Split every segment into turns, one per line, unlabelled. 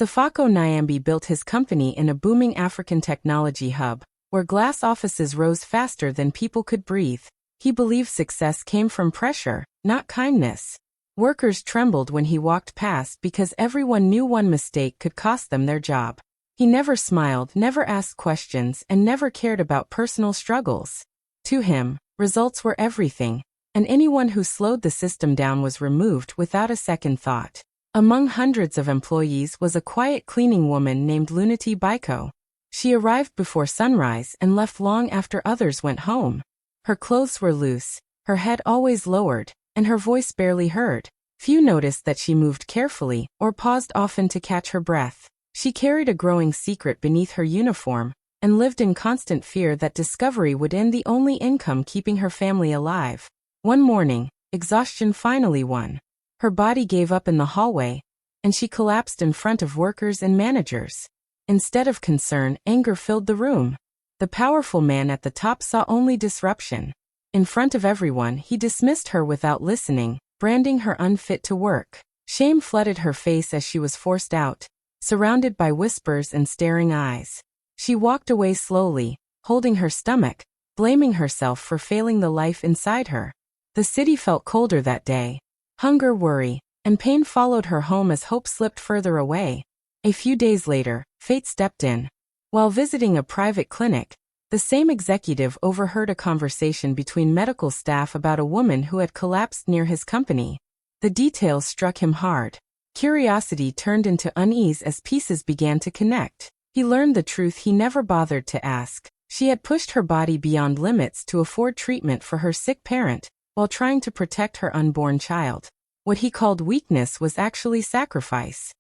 Sefako Nyambi built his company in a booming African technology hub, where glass offices rose faster than people could breathe. He believed success came from pressure, not kindness. Workers trembled when he walked past because everyone knew one mistake could cost them their job. He never smiled, never asked questions, and never cared about personal struggles. To him, results were everything, and anyone who slowed the system down was removed without a second thought. Among hundreds of employees was a quiet cleaning woman named Lunati Baiko. She arrived before sunrise and left long after others went home. Her clothes were loose, her head always lowered, and her voice barely heard. Few noticed that she moved carefully or paused often to catch her breath. She carried a growing secret beneath her uniform and lived in constant fear that discovery would end the only income keeping her family alive. One morning, exhaustion finally won. Her body gave up in the hallway, and she collapsed in front of workers and managers. Instead of concern, anger filled the room. The powerful man at the top saw only disruption. In front of everyone, he dismissed her without listening, branding her unfit to work. Shame flooded her face as she was forced out, surrounded by whispers and staring eyes. She walked away slowly, holding her stomach, blaming herself for failing the life inside her. The city felt colder that day. Hunger, worry, and pain followed her home as hope slipped further away. A few days later, fate stepped in. While visiting a private clinic, the same executive overheard a conversation between medical staff about a woman who had collapsed near his company. The details struck him hard. Curiosity turned into unease as pieces began to connect. He learned the truth he never bothered to ask. She had pushed her body beyond limits to afford treatment for her sick parent, while trying to protect her unborn child. What he called weakness was actually sacrifice.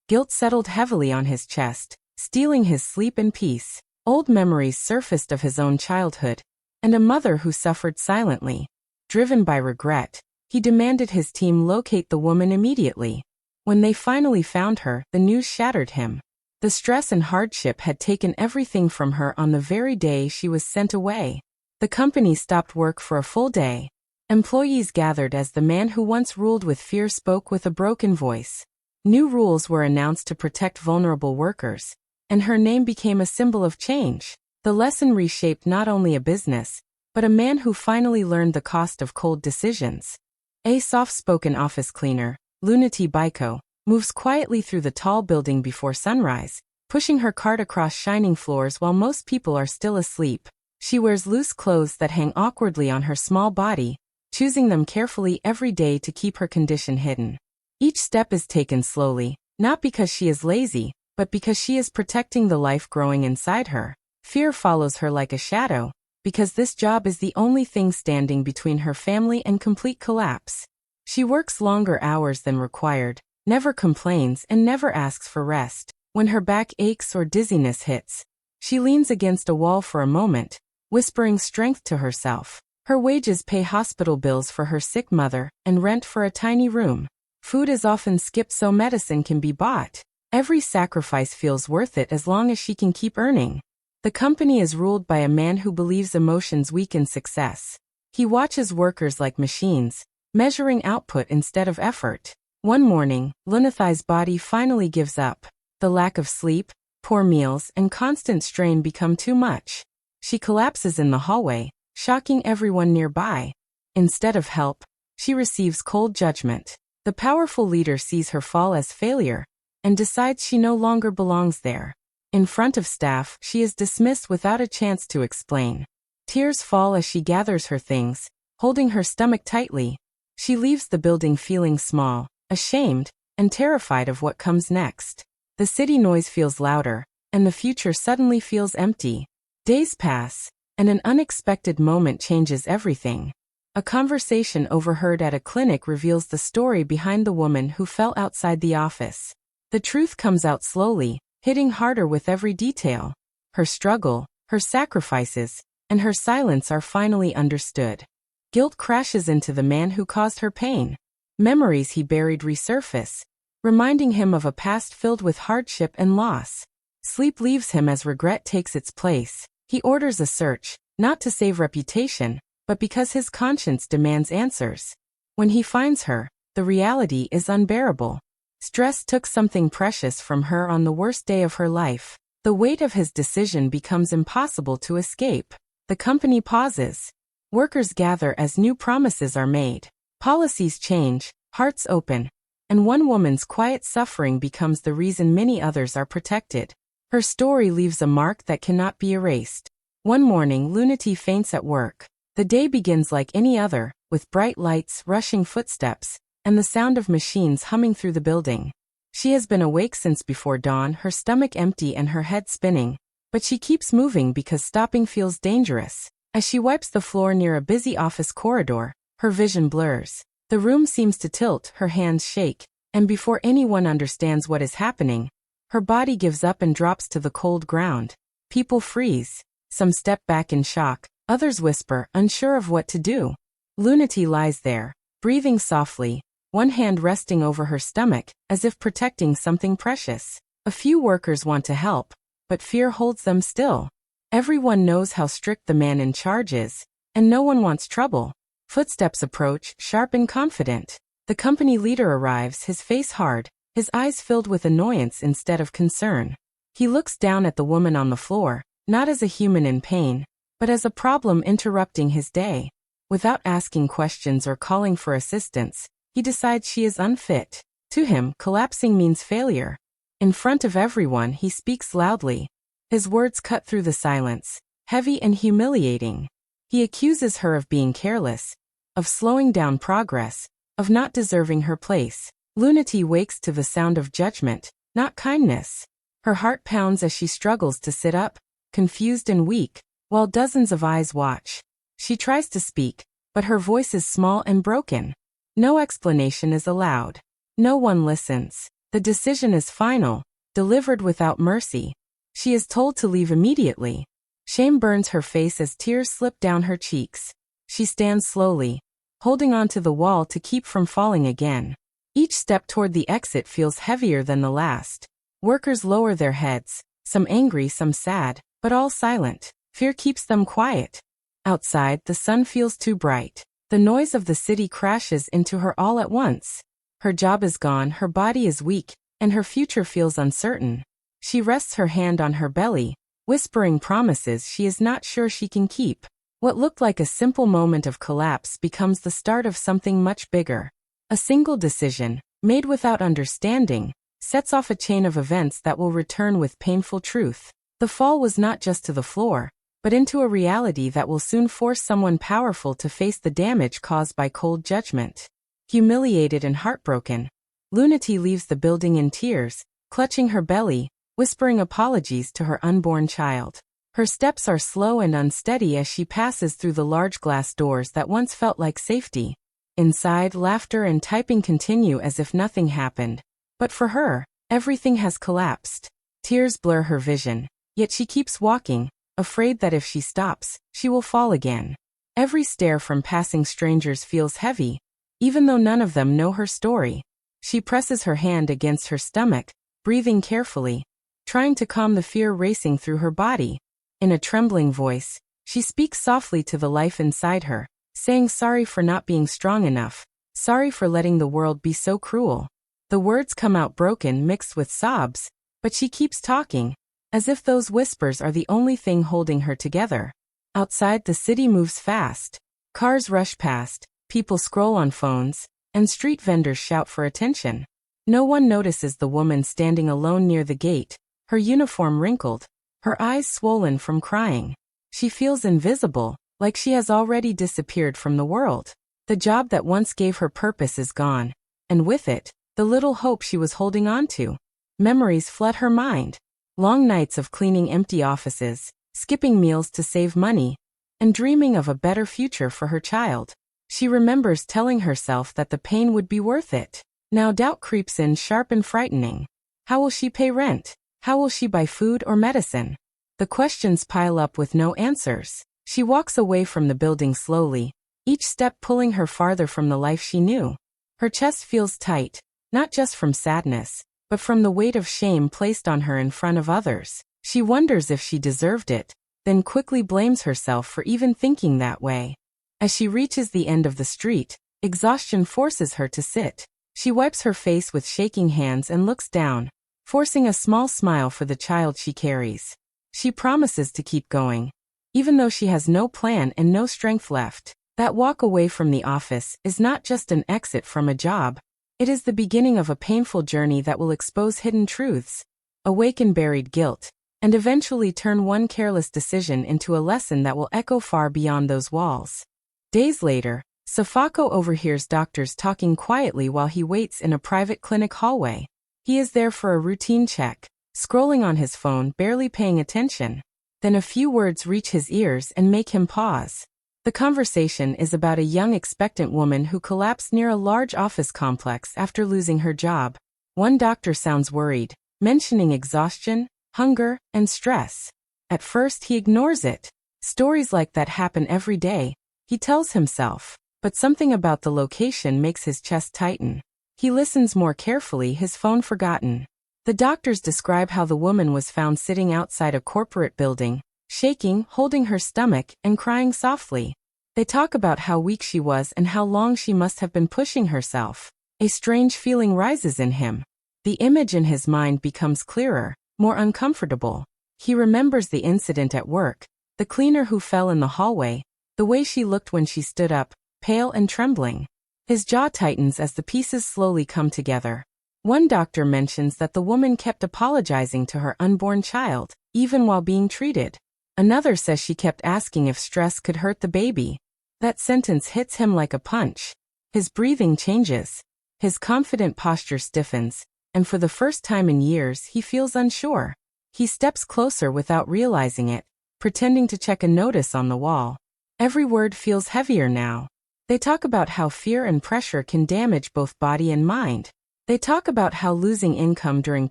Guilt settled heavily on his chest, stealing his sleep and peace. Old memories surfaced of his own childhood, and a mother who suffered silently. Driven by regret, he demanded his team locate the woman immediately. When they finally found her, the news shattered him. The stress and hardship had taken everything from her on the very day she was sent away. The company stopped work for a full day. Employees gathered as the man who once ruled with fear spoke with a broken voice. New rules were announced to protect vulnerable workers, and her name became a symbol of change. The lesson reshaped not only a business, but a man who finally learned the cost of cold decisions. A soft-spoken office cleaner, Lunati Baiko, moves quietly through the tall building before sunrise, pushing her cart across shining floors while most people are still asleep. She wears loose clothes that hang awkwardly on her small body, choosing them carefully every day to keep her condition hidden. Each step is taken slowly, not because she is lazy, but because she is protecting the life growing inside her. Fear follows her like a shadow, because this job is the only thing standing between her family and complete collapse. She works longer hours than required, never complains and never asks for rest. When her back aches or dizziness hits, she leans against a wall for a moment, whispering strength to herself. Her wages pay hospital bills for her sick mother and rent for a tiny room. Food is often skipped so medicine can be bought. Every sacrifice feels worth it as long as she can keep earning. The company is ruled by a man who believes emotions weaken success. He watches workers like machines, measuring output instead of effort. One morning, Lunathi's body finally gives up. The lack of sleep, poor meals, and constant strain become too much. She collapses in the hallway, shocking everyone nearby. Instead of help, she receives cold judgment. The powerful leader sees her fall as failure and decides she no longer belongs there. In front of staff, she is dismissed without a chance to explain. Tears fall as she gathers her things, holding her stomach tightly. She leaves the building feeling small, ashamed, and terrified of what comes next. The city noise feels louder, and the future suddenly feels empty. Days pass, and an unexpected moment changes everything. A conversation overheard at a clinic reveals the story behind the woman who fell outside the office. The truth comes out slowly, hitting harder with every detail. Her struggle, her sacrifices, and her silence are finally understood. Guilt crashes into the man who caused her pain. Memories he buried resurface, reminding him of a past filled with hardship and loss. Sleep leaves him as regret takes its place. He orders a search, not to save reputation, but because his conscience demands answers. When he finds her, the reality is unbearable. Stress took something precious from her on the worst day of her life. The weight of his decision becomes impossible to escape. The company pauses. Workers gather as new promises are made. Policies change, hearts open, and one woman's quiet suffering becomes the reason many others are protected. Her story leaves a mark that cannot be erased. One morning, Lunati faints at work. The day begins like any other, with bright lights, rushing footsteps, and the sound of machines humming through the building. She has been awake since before dawn, her stomach empty and her head spinning, but she keeps moving because stopping feels dangerous. As she wipes the floor near a busy office corridor, her vision blurs. The room seems to tilt, her hands shake, and before anyone understands what is happening, her body gives up and drops to the cold ground. People freeze. Some step back in shock, others whisper, unsure of what to do. Lunati lies there, breathing softly, one hand resting over her stomach, as if protecting something precious. A few workers want to help, but fear holds them still. Everyone knows how strict the man in charge is, and no one wants trouble. Footsteps approach, sharp and confident. The company leader arrives, his face hard, his eyes filled with annoyance instead of concern. He looks down at the woman on the floor, not as a human in pain, but as a problem interrupting his day. Without asking questions or calling for assistance, he decides she is unfit. To him, collapsing means failure. In front of everyone, he speaks loudly. His words cut through the silence, heavy and humiliating. He accuses her of being careless, of slowing down progress, of not deserving her place. Lunati wakes to the sound of judgment, not kindness. Her heart pounds as she struggles to sit up, confused and weak, while dozens of eyes watch. She tries to speak, but her voice is small and broken. No explanation is allowed. No one listens. The decision is final, delivered without mercy. She is told to leave immediately. Shame burns her face as tears slip down her cheeks. She stands slowly, holding onto the wall to keep from falling again. Each step toward the exit feels heavier than the last. Workers lower their heads, some angry, some sad, but all silent. Fear keeps them quiet. Outside, the sun feels too bright. The noise of the city crashes into her all at once. Her job is gone, her body is weak, and her future feels uncertain. She rests her hand on her belly, whispering promises she is not sure she can keep. What looked like a simple moment of collapse becomes the start of something much bigger. A single decision, made without understanding, sets off a chain of events that will return with painful truth. The fall was not just to the floor, but into a reality that will soon force someone powerful to face the damage caused by cold judgment. Humiliated and heartbroken, Lunati leaves the building in tears, clutching her belly, whispering apologies to her unborn child. Her steps are slow and unsteady as she passes through the large glass doors that once felt like safety. Inside, laughter and typing continue as if nothing happened. But for her, everything has collapsed. Tears blur her vision, yet she keeps walking, afraid that if she stops, she will fall again. Every stare from passing strangers feels heavy, even though none of them know her story. She presses her hand against her stomach, breathing carefully, trying to calm the fear racing through her body. In a trembling voice, she speaks softly to the life inside her, saying sorry for not being strong enough, sorry for letting the world be so cruel. The words come out broken, mixed with sobs, but she keeps talking, as if those whispers are the only thing holding her together. Outside, the city moves fast. Cars rush past, people scroll on phones, and street vendors shout for attention. No one notices the woman standing alone near the gate, her uniform wrinkled, her eyes swollen from crying. She feels invisible, like she has already disappeared from the world. The job that once gave her purpose is gone, and with it, the little hope she was holding on to. Memories flood her mind. Long nights of cleaning empty offices, skipping meals to save money, and dreaming of a better future for her child. She remembers telling herself that the pain would be worth it. Now doubt creeps in, sharp and frightening. How will she pay rent? How will she buy food or medicine? The questions pile up with no answers. She walks away from the building slowly, each step pulling her farther from the life she knew. Her chest feels tight, not just from sadness, but from the weight of shame placed on her in front of others. She wonders if she deserved it, then quickly blames herself for even thinking that way. As she reaches the end of the street, exhaustion forces her to sit. She wipes her face with shaking hands and looks down, forcing a small smile for the child she carries. She promises to keep going, even though she has no plan and no strength left. That walk away from the office is not just an exit from a job. It is the beginning of a painful journey that will expose hidden truths, awaken buried guilt, and eventually turn one careless decision into a lesson that will echo far beyond those walls. Days later, Safako overhears doctors talking quietly while he waits in a private clinic hallway. He is there for a routine check, scrolling on his phone, barely paying attention. Then a few words reach his ears and make him pause. The conversation is about a young expectant woman who collapsed near a large office complex after losing her job. One doctor sounds worried, mentioning exhaustion, hunger, and stress. At first he ignores it. Stories like that happen every day, he tells himself, but something about the location makes his chest tighten. He listens more carefully, his phone forgotten. The doctors describe how the woman was found sitting outside a corporate building, shaking, holding her stomach, and crying softly. They talk about how weak she was and how long she must have been pushing herself. A strange feeling rises in him. The image in his mind becomes clearer, more uncomfortable. He remembers the incident at work, the cleaner who fell in the hallway, the way she looked when she stood up, pale and trembling. His jaw tightens as the pieces slowly come together. One doctor mentions that the woman kept apologizing to her unborn child, even while being treated. Another says she kept asking if stress could hurt the baby. That sentence hits him like a punch. His breathing changes. His confident posture stiffens, and for the first time in years he feels unsure. He steps closer without realizing it, pretending to check a notice on the wall. Every word feels heavier now. They talk about how fear and pressure can damage both body and mind. They talk about how losing income during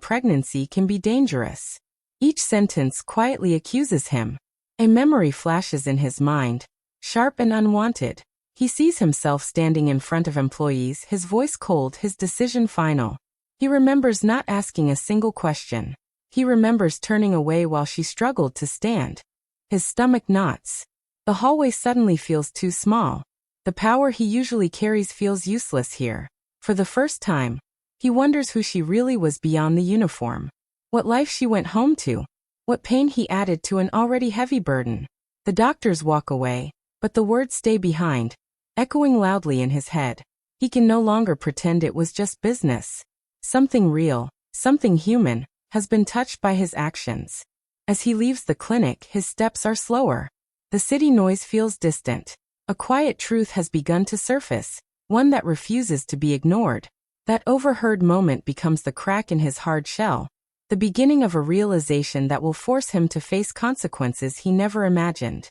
pregnancy can be dangerous. Each sentence quietly accuses him. A memory flashes in his mind, sharp and unwanted. He sees himself standing in front of employees, his voice cold, his decision final. He remembers not asking a single question. He remembers turning away while she struggled to stand. His stomach knots. The hallway suddenly feels too small. The power he usually carries feels useless here. For the first time, he wonders who she really was beyond the uniform. What life she went home to. What pain he added to an already heavy burden. The doctors walk away, but the words stay behind, echoing loudly in his head. He can no longer pretend it was just business. Something real, something human, has been touched by his actions. As he leaves the clinic, his steps are slower. The city noise feels distant. A quiet truth has begun to surface, one that refuses to be ignored. That overheard moment becomes the crack in his hard shell, the beginning of a realization that will force him to face consequences he never imagined.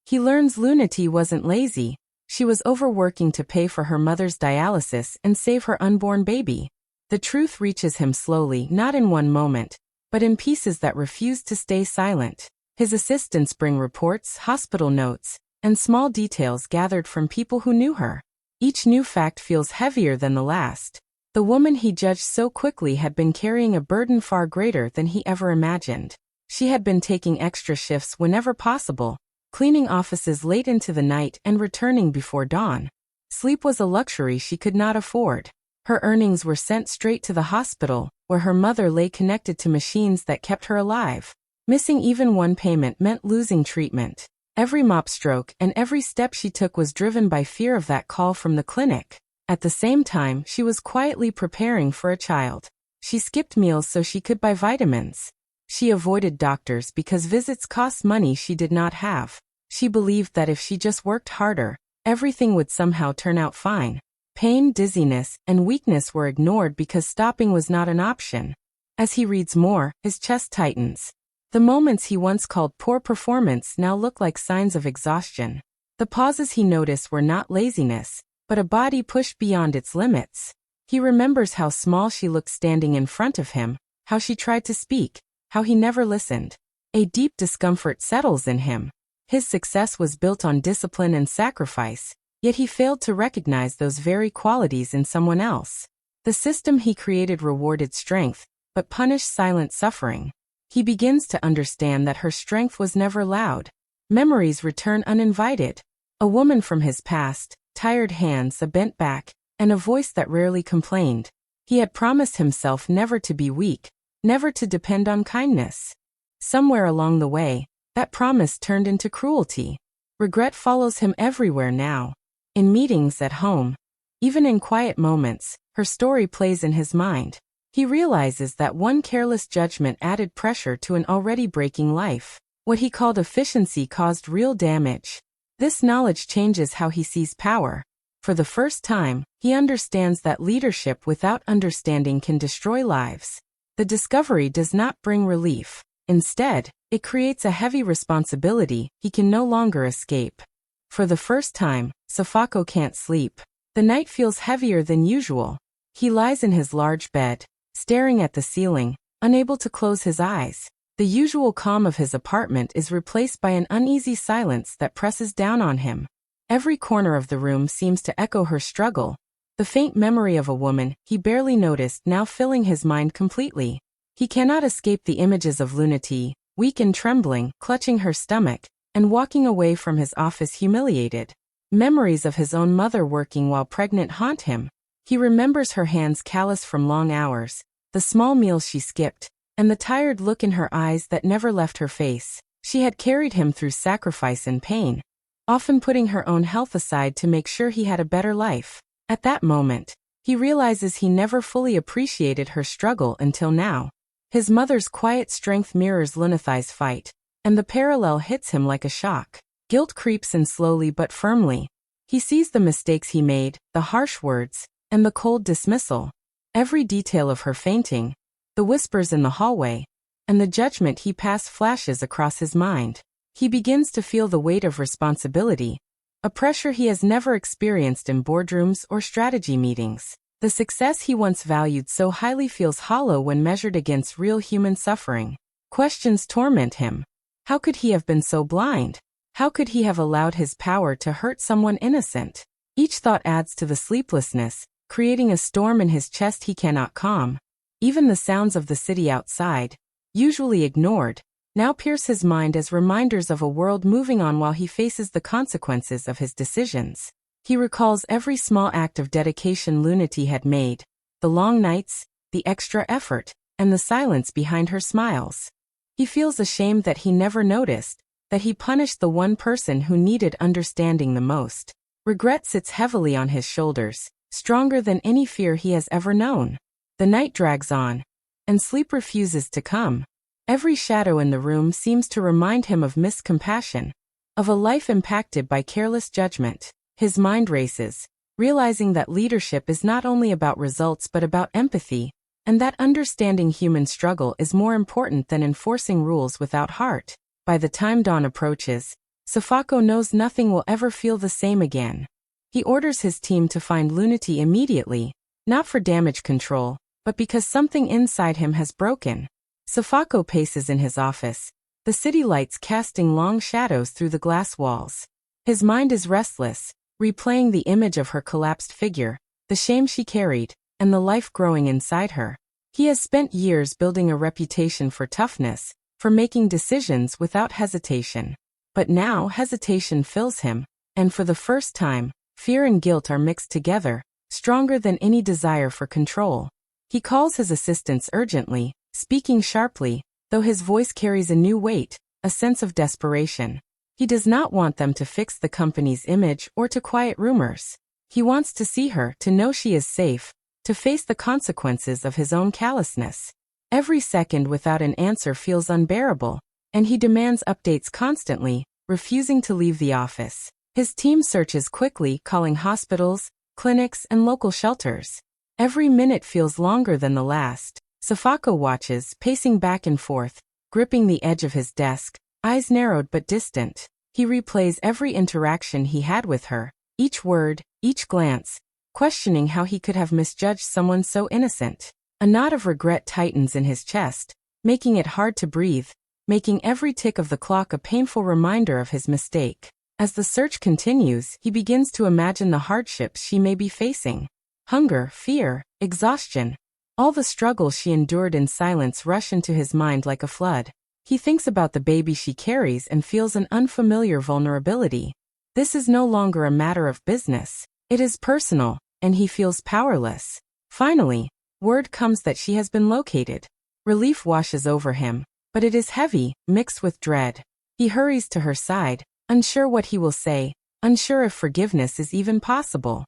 He learns Lunati wasn't lazy. She was overworking to pay for her mother's dialysis and save her unborn baby. The truth reaches him slowly, not in one moment, but in pieces that refuse to stay silent. His assistants bring reports, hospital notes, and small details gathered from people who knew her. Each new fact feels heavier than the last. The woman he judged so quickly had been carrying a burden far greater than he ever imagined. She had been taking extra shifts whenever possible, cleaning offices late into the night and returning before dawn. Sleep was a luxury she could not afford. Her earnings were sent straight to the hospital, where her mother lay connected to machines that kept her alive. Missing even one payment meant losing treatment. Every mop stroke and every step she took was driven by fear of that call from the clinic. At the same time, she was quietly preparing for a child. She skipped meals so she could buy vitamins. She avoided doctors because visits cost money she did not have. She believed that if she just worked harder, everything would somehow turn out fine. Pain, dizziness, and weakness were ignored because stopping was not an option. As he reads more, his chest tightens. The moments he once called poor performance now look like signs of exhaustion. The pauses he noticed were not laziness, but a body pushed beyond its limits. He remembers how small she looked standing in front of him, how she tried to speak, how he never listened. A deep discomfort settles in him. His success was built on discipline and sacrifice, yet he failed to recognize those very qualities in someone else. The system he created rewarded strength, but punished silent suffering. He begins to understand that her strength was never loud. Memories return uninvited. A woman from his past, tired hands, a bent back, and a voice that rarely complained. He had promised himself never to be weak, never to depend on kindness. Somewhere along the way, that promise turned into cruelty. Regret follows him everywhere now. In meetings, at home, even in quiet moments, her story plays in his mind. He realizes that one careless judgment added pressure to an already breaking life. What he called efficiency caused real damage. This knowledge changes how he sees power. For the first time, he understands that leadership without understanding can destroy lives. The discovery does not bring relief. Instead, it creates a heavy responsibility he can no longer escape. For the first time, Safako can't sleep. The night feels heavier than usual. He lies in his large bed, staring at the ceiling, unable to close his eyes. The usual calm of his apartment is replaced by an uneasy silence that presses down on him. Every corner of the room seems to echo her struggle, the faint memory of a woman he barely noticed now filling his mind completely. He cannot escape the images of Lunati, weak and trembling, clutching her stomach, and walking away from his office humiliated. Memories of his own mother working while pregnant haunt him. He remembers her hands callous from long hours, the small meals she skipped, and the tired look in her eyes that never left her face. She had carried him through sacrifice and pain, often putting her own health aside to make sure he had a better life. At that moment, he realizes he never fully appreciated her struggle until now. His mother's quiet strength mirrors Lunathi's fight, and the parallel hits him like a shock. Guilt creeps in slowly but firmly. He sees the mistakes he made, the harsh words, and the cold dismissal. Every detail of her fainting, the whispers in the hallway, and the judgment he passed flashes across his mind. He begins to feel the weight of responsibility, a pressure he has never experienced in boardrooms or strategy meetings. The success he once valued so highly feels hollow when measured against real human suffering. Questions torment him. How could he have been so blind? How could he have allowed his power to hurt someone innocent? Each thought adds to the sleeplessness, creating a storm in his chest he cannot calm. Even the sounds of the city outside, usually ignored, now pierce his mind as reminders of a world moving on while he faces the consequences of his decisions. He recalls every small act of dedication Lunati had made, the long nights, the extra effort, and the silence behind her smiles. He feels ashamed that he never noticed, that he punished the one person who needed understanding the most. Regret sits heavily on his shoulders, stronger than any fear he has ever known. The night drags on, and sleep refuses to come. Every shadow in the room seems to remind him of missed compassion, of a life impacted by careless judgment. His mind races, realizing that leadership is not only about results but about empathy, and that understanding human struggle is more important than enforcing rules without heart. By the time dawn approaches, Safako knows nothing will ever feel the same again. He orders his team to find Lunati immediately, not for damage control, but because something inside him has broken. Safako paces in his office, the city lights casting long shadows through the glass walls. His mind is restless, replaying the image of her collapsed figure, the shame she carried, and the life growing inside her. He has spent years building a reputation for toughness, for making decisions without hesitation. But now hesitation fills him, and for the first time, fear and guilt are mixed together, stronger than any desire for control. He calls his assistants urgently, speaking sharply, though his voice carries a new weight, a sense of desperation. He does not want them to fix the company's image or to quiet rumors. He wants to see her, to know she is safe, to face the consequences of his own callousness. Every second without an answer feels unbearable, and he demands updates constantly, refusing to leave the office. His team searches quickly, calling hospitals, clinics, and local shelters. Every minute feels longer than the last. Safako watches, pacing back and forth, gripping the edge of his desk, eyes narrowed but distant. He replays every interaction he had with her, each word, each glance, questioning how he could have misjudged someone so innocent. A knot of regret tightens in his chest, making it hard to breathe, making every tick of the clock a painful reminder of his mistake. As the search continues, he begins to imagine the hardships she may be facing. Hunger, fear, exhaustion. All the struggles she endured in silence rush into his mind like a flood. He thinks about the baby she carries and feels an unfamiliar vulnerability. This is no longer a matter of business. It is personal, and he feels powerless. Finally, word comes that she has been located. Relief washes over him, but it is heavy, mixed with dread. He hurries to her side, unsure what he will say, unsure if forgiveness is even possible.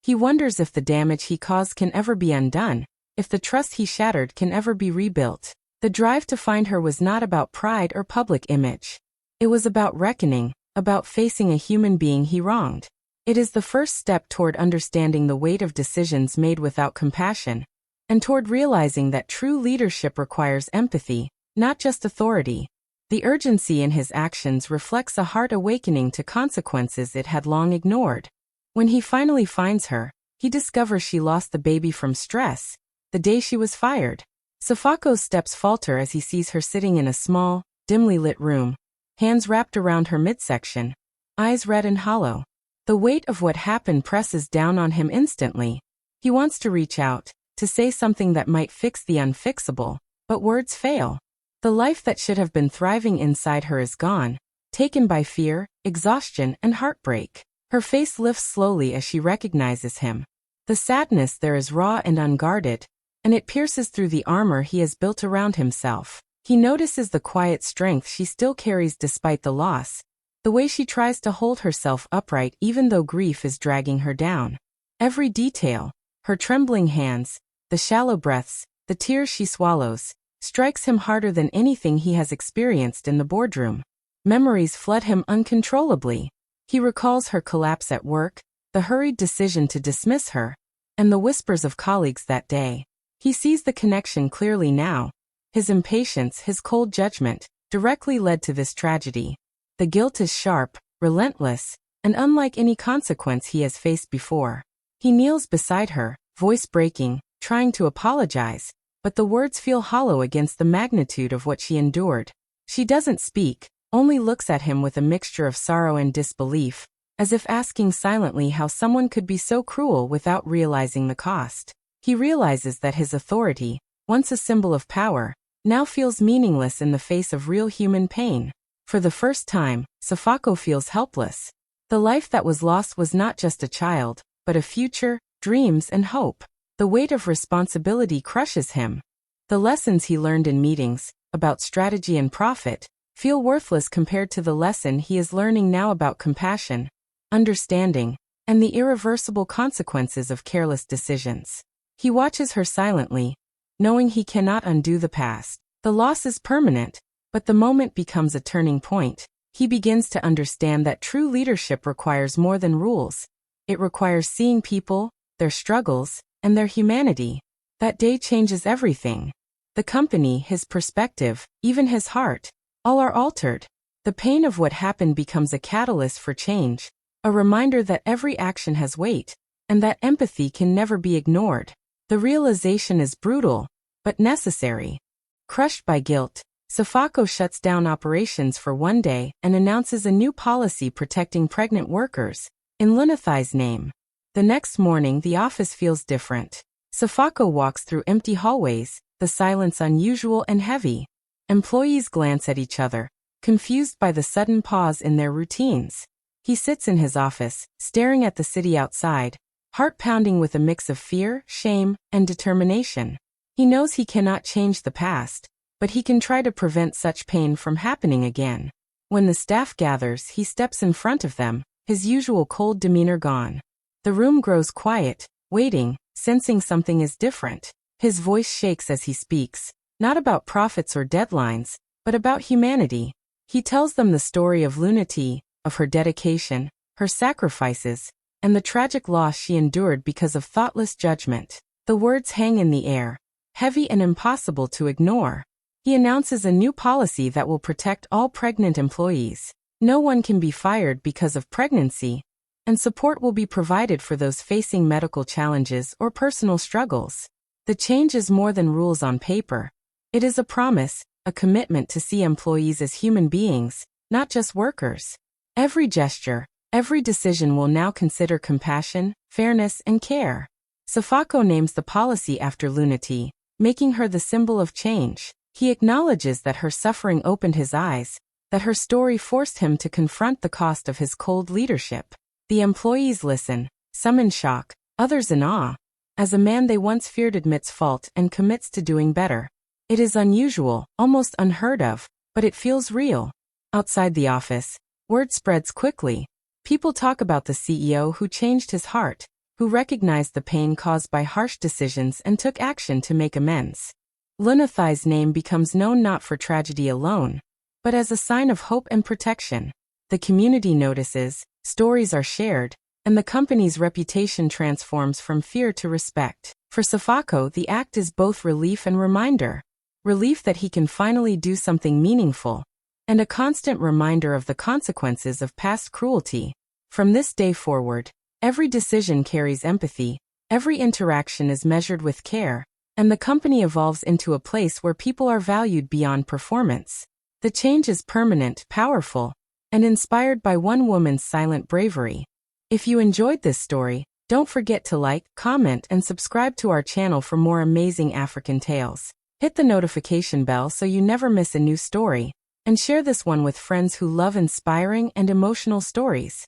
He wonders if the damage he caused can ever be undone, if the trust he shattered can ever be rebuilt. The drive to find her was not about pride or public image. It was about reckoning, about facing a human being he wronged. It is the first step toward understanding the weight of decisions made without compassion, and toward realizing that true leadership requires empathy, not just authority. The urgency in his actions reflects a heart awakening to consequences it had long ignored. When he finally finds her, he discovers she lost the baby from stress, the day she was fired. Safako's steps falter as he sees her sitting in a small, dimly lit room, hands wrapped around her midsection, eyes red and hollow. The weight of what happened presses down on him instantly. He wants to reach out, to say something that might fix the unfixable, but words fail. The life that should have been thriving inside her is gone, taken by fear, exhaustion, and heartbreak. Her face lifts slowly as she recognizes him. The sadness there is raw and unguarded, and it pierces through the armor he has built around himself. He notices the quiet strength she still carries despite the loss, the way she tries to hold herself upright even though grief is dragging her down. Every detail, her trembling hands, the shallow breaths, the tears she swallows, strikes him harder than anything he has experienced in the boardroom. Memories flood him uncontrollably. He recalls her collapse at work, the hurried decision to dismiss her, and the whispers of colleagues that day. He sees the connection clearly now. His impatience, his cold judgment, directly led to this tragedy. The guilt is sharp, relentless, and unlike any consequence he has faced before. He kneels beside her, voice breaking, trying to apologize, but the words feel hollow against the magnitude of what she endured. She doesn't speak, only looks at him with a mixture of sorrow and disbelief, as if asking silently how someone could be so cruel without realizing the cost. He realizes that his authority, once a symbol of power, now feels meaningless in the face of real human pain. For the first time, Safako feels helpless. The life that was lost was not just a child, but a future, dreams, and hope. The weight of responsibility crushes him. The lessons he learned in meetings, about strategy and profit, feel worthless compared to the lesson he is learning now about compassion, understanding, and the irreversible consequences of careless decisions. He watches her silently, knowing he cannot undo the past. The loss is permanent, but the moment becomes a turning point. He begins to understand that true leadership requires more than rules. It requires seeing people, their struggles, and their humanity. That day changes everything. The company, his perspective, even his heart, all are altered. The pain of what happened becomes a catalyst for change, a reminder that every action has weight, and that empathy can never be ignored. The realization is brutal, but necessary. Crushed by guilt, Safako shuts down operations for one day and announces a new policy protecting pregnant workers, in Lunathai's name. The next morning the office feels different. Safako walks through empty hallways, the silence unusual and heavy. Employees glance at each other, confused by the sudden pause in their routines. He sits in his office, staring at the city outside, heart pounding with a mix of fear, shame, and determination. He knows he cannot change the past, but he can try to prevent such pain from happening again. When the staff gathers, he steps in front of them, his usual cold demeanor gone. The room grows quiet, waiting, sensing something is different. His voice shakes as he speaks, not about profits or deadlines, but about humanity. He tells them the story of Lunati, of her dedication, her sacrifices, and the tragic loss she endured because of thoughtless judgment. The words hang in the air, heavy and impossible to ignore. He announces a new policy that will protect all pregnant employees. No one can be fired because of pregnancy, and support will be provided for those facing medical challenges or personal struggles. The change is more than rules on paper. It is a promise, a commitment to see employees as human beings, not just workers. Every gesture, every decision will now consider compassion, fairness, and care. Safako names the policy after Lunati, making her the symbol of change. He acknowledges that her suffering opened his eyes, that her story forced him to confront the cost of his cold leadership. The employees listen, some in shock, others in awe, as a man they once feared admits fault and commits to doing better. It is unusual, almost unheard of, but it feels real. Outside the office, word spreads quickly. People talk about the CEO who changed his heart, who recognized the pain caused by harsh decisions and took action to make amends. Lunathai's name becomes known not for tragedy alone, but as a sign of hope and protection. The community notices, stories are shared, and the company's reputation transforms from fear to respect. For Sefako, the act is both relief and reminder. Relief that he can finally do something meaningful, and a constant reminder of the consequences of past cruelty. From this day forward, every decision carries empathy, every interaction is measured with care, and the company evolves into a place where people are valued beyond performance. The change is permanent, powerful, and inspired by one woman's silent bravery. If you enjoyed this story, don't forget to like, comment, and subscribe to our channel for more amazing African tales. Hit the notification bell so you never miss a new story, and share this one with friends who love inspiring and emotional stories.